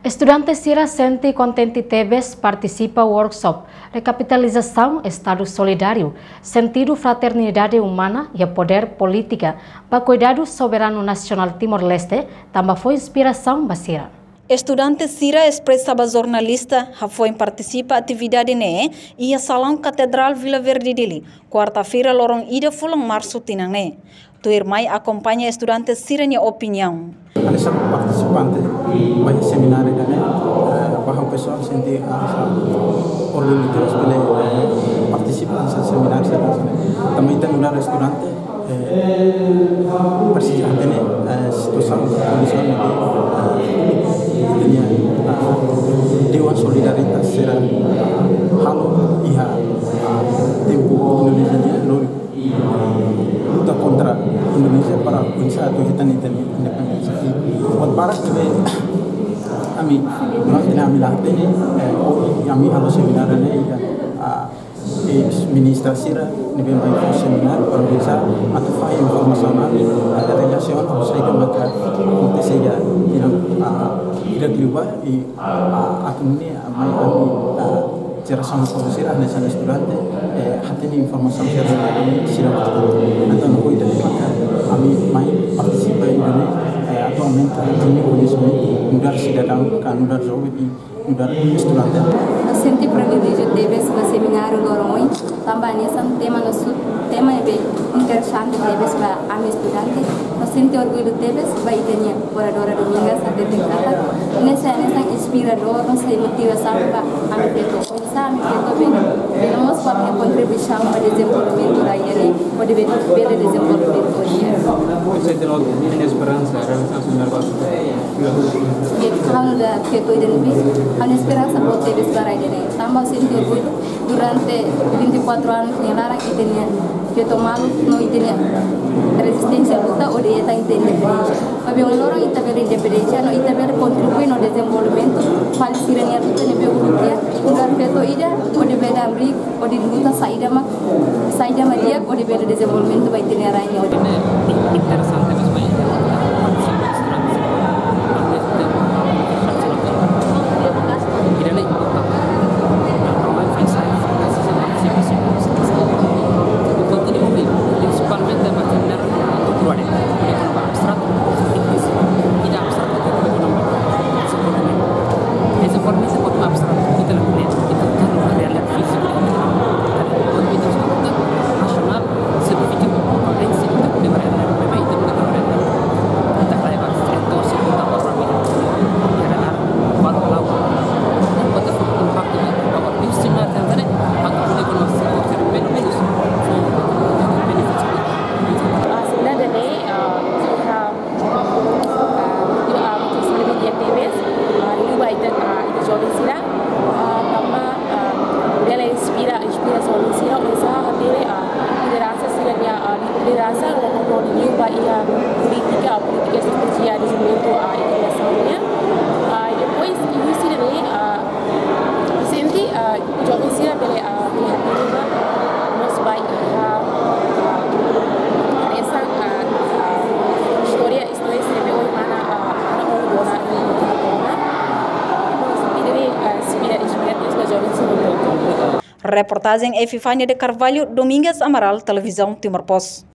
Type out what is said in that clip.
Estudantes Sira Senti Contente Tebes participa workshop Recapitalização Estado Solidário, Sentido Fraternidade Humana e Poder Política para Cuidado Soberano Nacional Timor-Leste, também foi inspiração Basira. Estudante Sira expressava jornalista foi participa atividade ne e a Salão Catedral Vila Verde dele. Quarta-feira lorong ida fulang março tinang ne. Tu irmai acompanha estudante Sira nya opinião. Ada satu participante banyak seminar dan bahwa pessoal senti organizados pela participan sa seminar sa também tem um estudante persisente ne situação condição de Dewan Solidaritas será halo iha tempo Indonesia luta contra Indonesia para usaha atau hitan independensi. Buat barat lebih kami lahat ini kami harus seminar ini ministra Sira lebih baik seminar para bisa atau file informasional relasi harus saya maka untuk saya tidak lupa akan ini kami geração produzir a nessa estudante hati informação que ada sira então não pode ficar a mim mais participa ini atualmente kami conhecimento mudar cidadão kan mudar jovem e mudar estudante. Senti privilégio Tebes no seminário lorong tambah nessa tema é interessante Tebes para a estudante. Nós senti orgulho Tebes para idenya oradora Domingas até tengkata. Nessa inspirador, nossa motivação para a mim sabe que também temos para contribuição para o desenvolvimento da ilha, para o desenvolvimento da ilha. Você tem alguma esperança em relação ao negócio? Kalau da keto identik, ada esperança para Tebes para ilha. Tambah senti orgulho durante 24 anos yang larang idenya keto malu no idenya resistência luta ou de eta independência. Mas orang ita beri independência, no ita beri contribui no desenvolvimento, falsirania luta ne be urutia, ugar keto ida, ou de beda amri, ou de luta saída ma dia, ou de beda desenvolvimento vai ter aranya. Interessante mas banyak. Política estratégia de desenvolvimento a integraçãonya. Depois ibu sini senti jovem sini beli hati nos baik essa história sini beli mana orang bona ini inspiratif jovem sini. Reportagem Epifânia de Carvalho, Domingas Amaral, Televisão Timor Post.